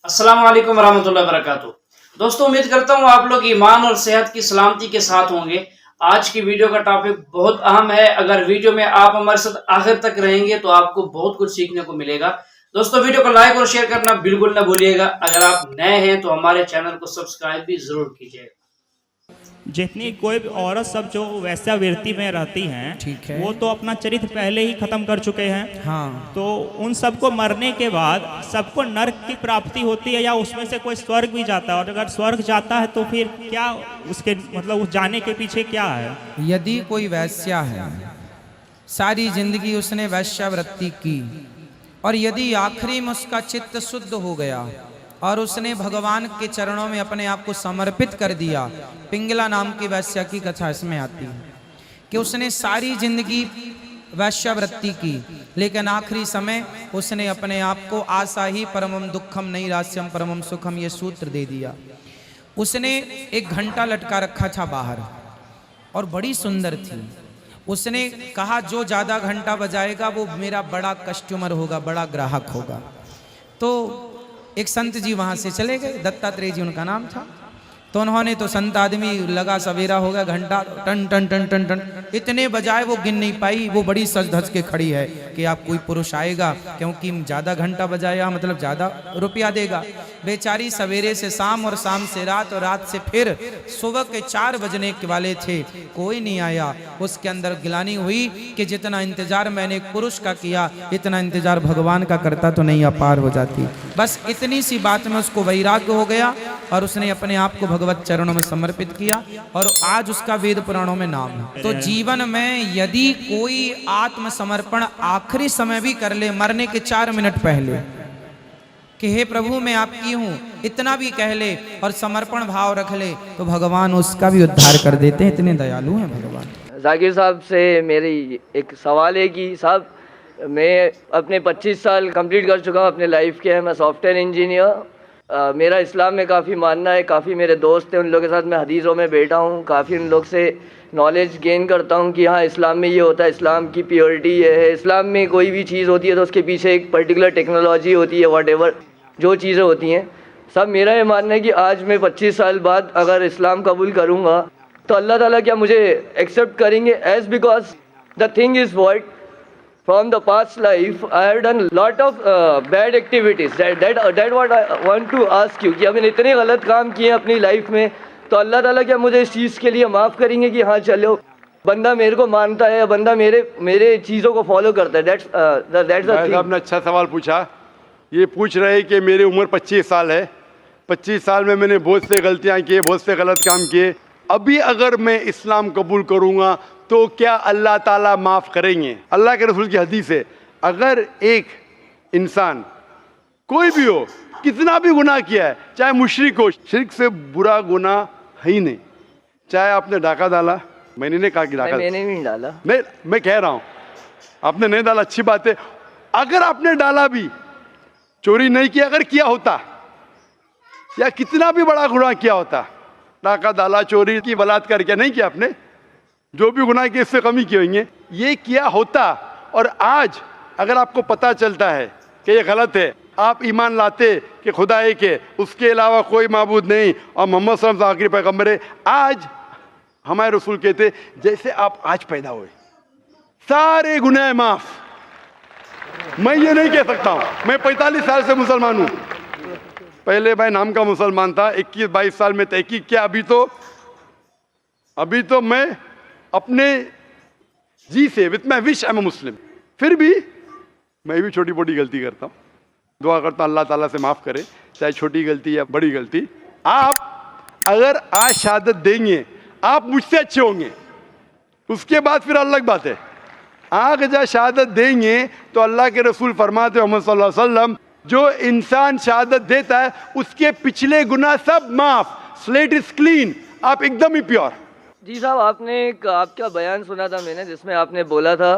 अस्सलाम वालेकुम रहमतुल्लाहि व बरकातुहू। दोस्तों, उम्मीद करता हूँ आप लोग ईमान और सेहत की सलामती के साथ होंगे। आज की वीडियो का टॉपिक बहुत अहम है। अगर वीडियो में आप हमारे साथ आखिर तक रहेंगे तो आपको बहुत कुछ सीखने को मिलेगा। दोस्तों, वीडियो को लाइक और शेयर करना बिल्कुल ना भूलिएगा। अगर आप नए हैं तो हमारे चैनल को सब्सक्राइब भी जरूर कीजिएगा। जितनी कोई भी औरत सब जो वैश्यावृत्ति में रहती हैं, ठीक है। वो तो अपना चरित्र पहले ही खत्म कर चुके हैं। हाँ। तो उन सबको मरने के बाद सबको नर्क की प्राप्ति होती है या उसमें से कोई स्वर्ग भी जाता है, और अगर स्वर्ग जाता है तो फिर क्या उसके मतलब उस जाने के पीछे क्या है? यदि कोई वैश्या है, सारी जिंदगी उसने वैश्यावृत्ति की, और यदि आखिरी में उसका चित्त शुद्ध हो गया और उसने भगवान के चरणों में अपने आप को समर्पित कर दिया। पिंगला नाम की वैश्या की कथा इसमें आती है कि उसने सारी जिंदगी वैश्यावृत्ति की, लेकिन आखिरी समय उसने अपने आप को आशा ही परमम दुखम नैरास्यम परमम सुखम ये सूत्र दे दिया। उसने एक घंटा लटका रखा था बाहर और बड़ी सुंदर थी। उसने कहा जो ज़्यादा घंटा बजाएगा वो मेरा बड़ा कस्टमर होगा, बड़ा ग्राहक होगा। तो एक संत जी वहाँ से चले गए, दत्तात्रेय जी उनका नाम था। तो उन्होंने तो संत आदमी लगा, सवेरा हो गया, घंटा टन टन टन टन टन इतने बजाए वो गिन नहीं पाई। वो बड़ी सज धज के खड़ी है कि आप कोई पुरुष आएगा, क्योंकि ज़्यादा घंटा बजाया मतलब ज़्यादा रुपया देगा। बेचारी सवेरे से शाम और शाम से रात और रात से फिर सुबह के 4 बजने के वाले थे, कोई नहीं आया। उसके अंदर गिलानी हुई कि जितना इंतजार मैंने एक पुरुष का किया, इतना इंतजार भगवान का करता तो नहीं अपार हो जाती। बस इतनी सी बात में उसको वैराग्य हो गया और उसने अपने आप को भगवत चरणों में समर्पित किया, और आज उसका वेद पुराणों में नाम है। तो जीवन में यदि कोई आत्मसमर्पण आखिरी समय भी कर ले, मरने के 4 मिनट पहले, कि हे प्रभु मैं आपकी हूँ, इतना भी कह ले और समर्पण भाव रख ले, तो भगवान उसका भी उद्धार कर देते हैं। इतने दयालु हैं भगवान। जाकिर साहब से मेरी एक सवाल है कि साहब, मैं अपने 25 साल कंप्लीट कर चुका हूँ अपने लाइफ के। मैं सॉफ्टवेयर इंजीनियर। मेरा इस्लाम में काफ़ी मानना है। काफ़ी मेरे दोस्त हैं, उन लोगों के साथ मैं हदीसों में बैठा हूँ। काफ़ी उन लोग से नॉलेज गेन करता हूँ कि हाँ, इस्लाम में ये होता है, इस्लाम की प्योरिटी ये है। इस्लाम में कोई भी चीज़ होती है तो उसके पीछे एक पर्टिकुलर टेक्नोलॉजी होती है, वॉटेवर जो चीज़ें होती हैं। सब मेरा ये मानना है कि आज मैं 25 साल बाद अगर इस्लाम कबूल करूँगा तो अल्लाह ताला क्या मुझे एक्सेप्ट करेंगे? As because the thing is what from the past life I have done lot of bad activities. That what I want to ask you कि अब मैंने इतने गलत काम किए अपनी लाइफ में, तो अल्लाह ताला क्या मुझे इस चीज़ के लिए माफ़ करेंगे कि हाँ चलो बंदा मेरे को मानता है, बंदा मेरे चीज़ों को फॉलो करता है? that's आपने अच्छा सवाल पूछा। ये पूछ रहे हैं कि मेरी उम्र 25 साल है, 25 साल में मैंने बहुत से गलतियाँ की, बहुत से गलत काम किए। अभी अगर मैं इस्लाम कबूल करूँगा तो क्या अल्लाह ताला माफ़ करेंगे? अल्लाह के रसूल की हदीस है, अगर एक इंसान कोई भी हो, कितना भी गुनाह किया है, चाहे मुशरिक हो, शिर्क से बुरा गुनाह है ही नहीं। चाहे आपने डाका डाला, मैंने नहीं कहा कि डाका, मैंने नहीं डाला, नहीं, मैं कह रहा हूँ आपने नहीं डाला, अच्छी बात है। अगर आपने डाला भी, चोरी नहीं किया, अगर किया होता, या कितना भी बड़ा गुनाह किया होता, डाका डाला, चोरी की, बलात्कार किया, नहीं किया आपने, जो भी गुनाह किए इससे कमी की होंगे, ये किया होता, और आज अगर आपको पता चलता है कि ये गलत है, आप ईमान लाते कि खुदा एक है, उसके अलावा कोई माबूद नहीं, और मोहम्मद सल्लल्लाहु अलैहि वसल्लम आखिरी पैगंबर है, आज हमारे रसूल कहते जैसे आप आज पैदा हुए, सारे गुनाह माफ। मैं ये नहीं कह सकता हूँ, मैं 45 साल से मुसलमान हूँ। पहले मैं नाम का मुसलमान था, 21-22 साल में तहकीक किया। अभी तो मैं अपने जी से with my wish I am Muslim. फिर भी मैं भी छोटी मोटी गलती करता हूँ, दुआ करता हूँ अल्लाह ताला से माफ़ करे, चाहे छोटी गलती या बड़ी गलती। आप अगर आज शहादत देंगे, आप मुझसे अच्छे होंगे, उसके बाद फिर अलग बात है। आग जब शहादत देंगे तो अल्लाह के रसूल फरमाते हैं मोहम्मद सल्लल्लाहु अलैहि वसल्लम, जो इंसान शहादत देता है उसके पिछले गुनाह सब माफ, स्लेट इज क्लीन, आप एकदम ही प्योर। जी साहब, आपने एक आपका बयान सुना था मैंने, जिसमें आपने बोला था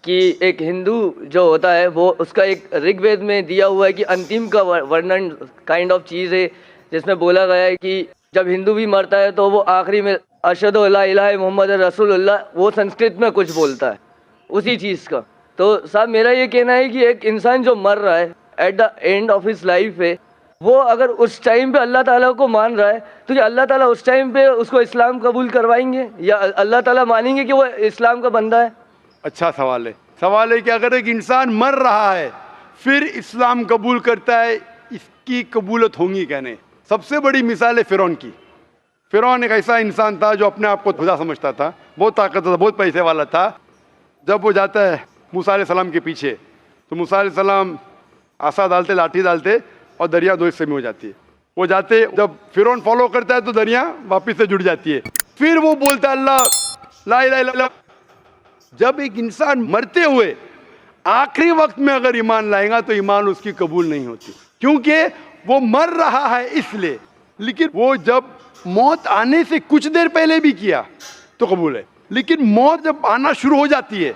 कि एक हिंदू जो होता है वो उसका एक ऋग्वेद में दिया हुआ है कि अंतिम का वर्णन काइंड ऑफ चीज़ है, जिसमें बोला गया है कि जब हिंदू भी मरता है तो वो आखिरी में अशहदु अल्ला इलाहा मोहम्मद रसूलुल्लाह, वो संस्कृत में कुछ बोलता है उसी चीज़ का। तो साहब मेरा ये कहना है कि एक इंसान जो मर रहा है at the end of his life है, वो अगर उस टाइम पे अल्लाह ताला को मान रहा है तो क्या अल्लाह ताला उस टाइम पे उसको इस्लाम कबूल करवाएंगे या अल्लाह ताला मानेंगे कि वो इस्लाम का बंदा है? अच्छा सवाल है। सवाल है कि अगर एक इंसान मर रहा है फिर इस्लाम कबूल करता है, इसकी कबूलत होंगी कहने। सबसे बड़ी मिसाल है फिरौन की। फिरौन एक ऐसा इंसान था जो अपने आप को खुदा समझता था, बहुत ताकतवर था, बहुत पैसे वाला था। जब वो जाता है मूसा अलैहिस्सलाम के पीछे तो मूसा अलैहिस्सलाम आसा डालते, लाठी डालते और दरिया दो हिस्से में हो जाती है। वो जाते, जब फिरौन फॉलो करता है तो दरिया वापिस से जुड़ जाती है। फिर वो बोलता है अल्लाह ला इलाहा इल्लल्लाह। जब एक इंसान मरते हुए आखिरी वक्त में अगर ईमान लाएगा तो ईमान उसकी कबूल नहीं होती, क्योंकि वो मर रहा है इसलिए। लेकिन वो जब मौत आने से कुछ देर पहले भी किया तो कबूल है, लेकिन मौत जब आना शुरू हो जाती है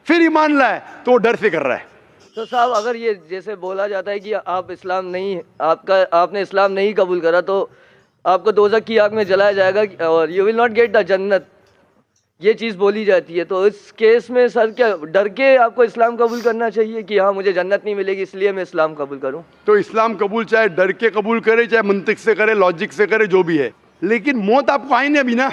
फिर ईमान लाए तो वो डर से कर रहा है। तो साहब अगर ये जैसे बोला जाता है कि आप इस्लाम नहीं, आपने इस्लाम नहीं कबूल करा तो आपको दोज़ख की आग में जलाया जाएगा और you will not get the जन्नत, ये चीज़ बोली जाती है। तो इस केस में सर क्या डर के आपको इस्लाम कबूल करना चाहिए कि हाँ मुझे जन्नत नहीं मिलेगी इसलिए मैं इस्लाम कबूल करूँ? तो इस्लाम कबूल चाहे डर के कबूल करे, चाहे मंतिक से करे, लॉजिक से करे, जो भी है, लेकिन मौत आपको आई नहीं अभी ना।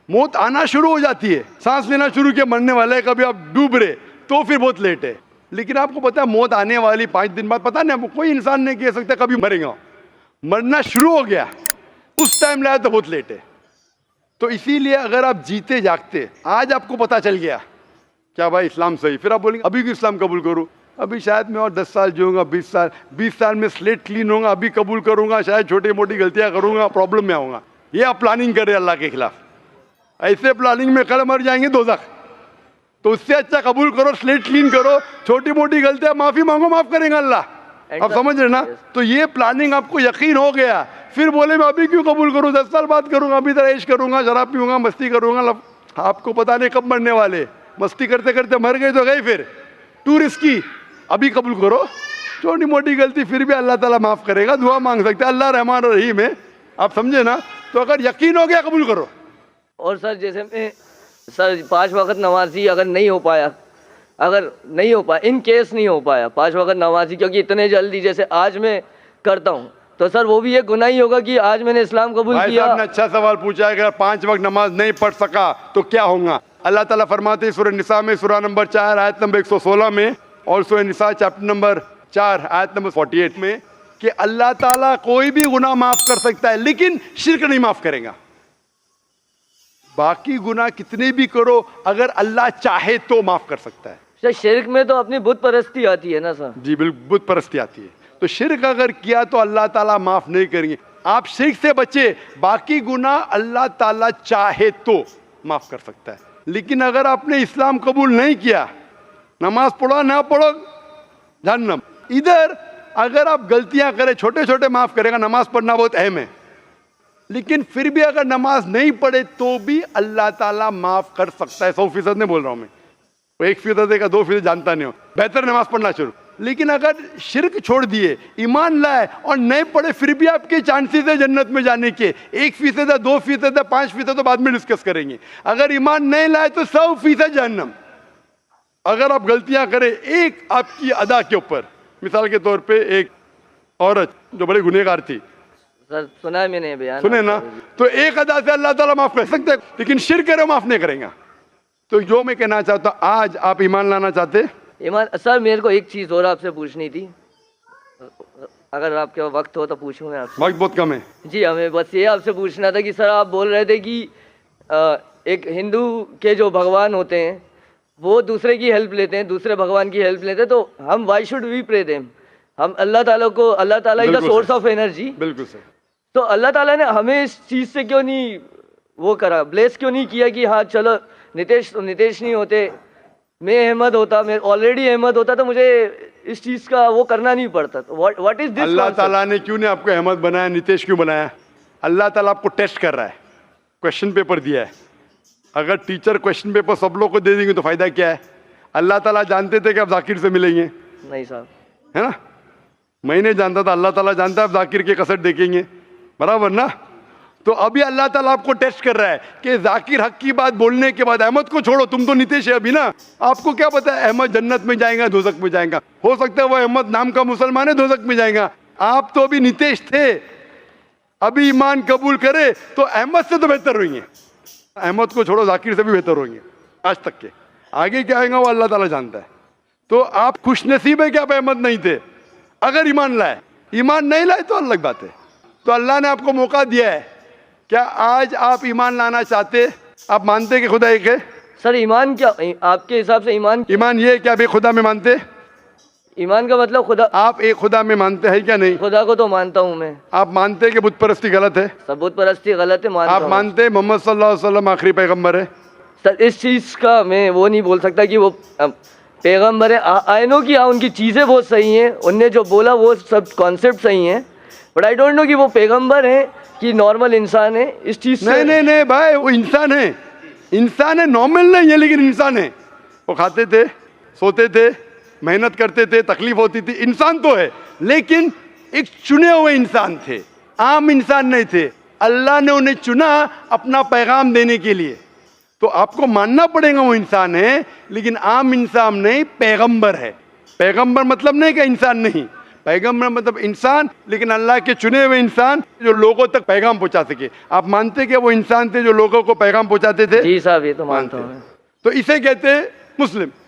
मौत आना शुरू हो जाती है, सांस लेना शुरू किया, मरने वाला है, कभी आप डूब रहे तो फिर बहुत लेट है। लेकिन आपको पता है मौत आने वाली 5 दिन बाद, पता नहीं आपको, कोई इंसान नहीं कह सकता कभी मरेगा। मरना शुरू हो गया उस टाइम लाया तो बहुत लेट है। तो इसीलिए अगर आप जीते जागते आज आपको पता चल गया क्या भाई इस्लाम सही, फिर आप बोलेंगे अभी क्यों इस्लाम कबूल करूं, अभी शायद मैं और 10 साल जीऊंगा, 20 साल में स्लेट क्लीन होगा, अभी कबूल करूंगा, शायद छोटी मोटी गलतियां करूंगा, प्रॉब्लम में आऊंगा। ये आप प्लानिंग कर रहे हैं अल्लाह के खिलाफ। ऐसे प्लानिंग में कल मर जाएंगे दोज़ख। तो उससे अच्छा कबूल करो, स्लेट क्लीन करो, छोटी मोटी गलतियां माफी मांगो, माफ करेगा अल्लाह। आप समझ रहे ना? तो ये प्लानिंग आपको यकीन हो गया, फिर बोले मैं अभी क्यों कबूल करूं, 10 साल बाद करूंगा, अभी तरह ऐश करूंगा, शराब पीऊंगा, मस्ती करूंगा। आपको पता नहीं कब मरने वाले, मस्ती करते करते मर गए तो गए, फिर टू रिस्की। अभी कबूल करो, छोटी मोटी गलती फिर भी अल्लाह ताला माफ करेगा, दुआ मांग सकते हैं, अल्लाह रहमान रहीम है। आप समझे ना? तो अगर यकीन हो गया कबूल करो। और सर जैसे मैं सर 5 वक्त नमाजी अगर नहीं हो पाया, इन केस नहीं हो पाया 5 वक्त नमाजी, क्योंकि इतने जल्दी जैसे आज मैं करता हूँ, तो सर वो भी एक गुनाह ही होगा कि आज मैंने इस्लाम कबूल किया। आपने अच्छा सवाल पूछा है, अगर 5 वक्त नमाज नहीं पढ़ सका तो क्या होगा? अल्लाह ताला फरमाते हैं सूरह निसा में, सूरह नंबर 4 आयत नंबर 116 में, और सूरह निसा चैप्टर नंबर 4 आयत नंबर 48 में, कि अल्लाह ताला कोई भी गुनाह माफ कर सकता है लेकिन शिर्क नहीं माफ करेगा। बाकी गुनाह कितने भी करो, अगर अल्लाह चाहे तो माफ कर सकता है। सर शिर्क में तो अपनी बुत परस्ती आती है ना सर? जी बिल्कुल, बुत परस्ती आती है। तो शिर्क अगर किया तो अल्लाह ताला माफ नहीं करेंगे। आप शिर्क से बचे, बाकी गुनाह अल्लाह ताला चाहे तो माफ कर सकता है। लेकिन अगर आपने इस्लाम कबूल नहीं किया, नमाज पढ़ो ना पढ़ो जहन्नम। इधर अगर आप गलतियां करें, छोटे छोटे माफ करेगा, नमाज पढ़ना बहुत अहम है, लेकिन फिर भी अगर नमाज नहीं पढ़े तो भी अल्लाह ताला माफ कर सकता है। 100% नहीं बोल रहा हूं मैं, 1% का 2% जानता नहीं हो, बेहतर नमाज पढ़ना शुरू। लेकिन अगर शिर्क छोड़ दिए, ईमान लाए और नहीं पढ़े, फिर भी आपके चांसेस है जन्नत में जाने के। 1% है, 2% है, 5% तो बाद में डिस्कस करेंगे। अगर ईमान नहीं लाए तो 100% जहन्नम। अगर आप गलतियां करें एक आपकी अदा के ऊपर, मिसाल के तौर पे एक औरत जो बड़ी गुनहगार थी, सर सुना है मैंने बयान, सुने ना, तो एक अदा से अल्लाह ताला माफ कर सकते हैं, लेकिन शिर्क करे माफ नहीं करेगा। तो जो मैं कहना चाहता हूं, आज आप ईमान लाना चाहते? ईमान सर मेरे को एक चीज़ और आपसे पूछनी थी, अगर आपके वक्त हो तो पूछूं मैं आपसे? वक्त बहुत कम है जी, हमें बस ये आपसे पूछना था कि सर आप बोल रहे थे कि एक हिंदू के जो भगवान होते हैं वो दूसरे की हेल्प लेते हैं, दूसरे भगवान की हेल्प लेते हैं, तो हम why should we pray them? हम अल्लाह ताला को, अल्लाह ताला is the source of energy. बिल्कुल सर। तो अल्लाह ताला ने हमें इस चीज़ से क्यों नहीं वो करा, ब्लेस क्यों नहीं किया कि हाँ चलो नितेश नहीं होते, मैं अहमद होता, मैं ऑलरेडी अहमद होता तो मुझे इस चीज़ का वो करना नहीं पड़ता। तो व्हाट इज दिस? अल्लाह ताला ने क्यों नहीं आपको अहमद बनाया, नितेश क्यों बनाया? अल्लाह ताला आपको टेस्ट कर रहा है, क्वेश्चन पेपर दिया है। अगर टीचर क्वेश्चन पेपर सब लोग को दे देंगे तो फायदा क्या है? अल्लाह ताला जानते थे कि आप जाकिर से मिलेंगे? नहीं साहब, है ना? मैं नहीं जानता था, अल्लाह ताला जानता है आप जाकिर के कसरत देखेंगे, बराबर ना? तो अभी अल्लाह ताला आपको टेस्ट कर रहा है कि जाकिर हक की बात बोलने के बाद, अहमद को छोड़ो, तुम तो नितेश है अभी ना, आपको क्या पता है अहमद जन्नत में जाएगा दोज़ख में जाएगा? हो सकता है वो अहमद नाम का मुसलमान है, दोज़ख में जाएगा। आप तो अभी नितेश थे, अभी ईमान कबूल करे तो अहमद से तो बेहतर होंगे। अहमद को छोड़ो, जाकिर से भी बेहतर होंगे आज तक के। आगे क्या आएगा वो अल्लाह ताला जानता है। तो आप खुश नसीब है कि आप अहमद नहीं थे अगर ईमान लाए। ईमान नहीं लाए तो अलग बात है। तो अल्लाह ने आपको मौका दिया है, क्या आज आप ईमान लाना चाहते? आप मानते कि खुदा एक है? सर ईमान क्या, आपके हिसाब से ईमान ईमान ये है कि आप एक खुदा में मानते? ईमान का मतलब खुदा, आप एक खुदा में मानते हैं क्या नहीं? खुदा को तो मानता हूँ मैं। आप मानते हैं कि बुत परस्ती गलत है? सबूत परस्ती गलत है, मानता आप हूँ। मानते हैं मोहम्मद सल्लल्लाहु अलैहि वसल्लम आखिरी पैगंबर है? सर इस चीज़ का मैं वो नहीं बोल सकता कि वो पैगंबर है। आई नो कि हाँ उनकी चीज़ें बहुत सही हैं, उनने जो बोला वो सब कॉन्सेप्ट सही हैं, बट आई डोंट नो कि वो पैगंबर हैं कि नॉर्मल इंसान है। इस चीज़ से नहीं भाई, वो इंसान है। इंसान है, नॉर्मल नहीं है लेकिन इंसान है। वो खाते थे, सोते थे, मेहनत करते थे, तकलीफ होती थी, इंसान तो है लेकिन एक चुने हुए इंसान थे, आम इंसान नहीं थे। अल्लाह ने उन्हें चुना अपना पैगाम देने के लिए। तो आपको मानना पड़ेगा वो इंसान है लेकिन आम इंसान नहीं, पैगंबर है। पैगंबर मतलब नहीं कि इंसान नहीं, पैगंबर मतलब इंसान लेकिन अल्लाह के चुने हुए इंसान जो लोगों तक पैगाम पहुंचा सके। आप मानते कि वो इंसान थे जो लोगों को पैगाम पहुंचाते थे? जी साहब ये तो मानता हूँ मैं। तो इसे कहते हैं मुस्लिम।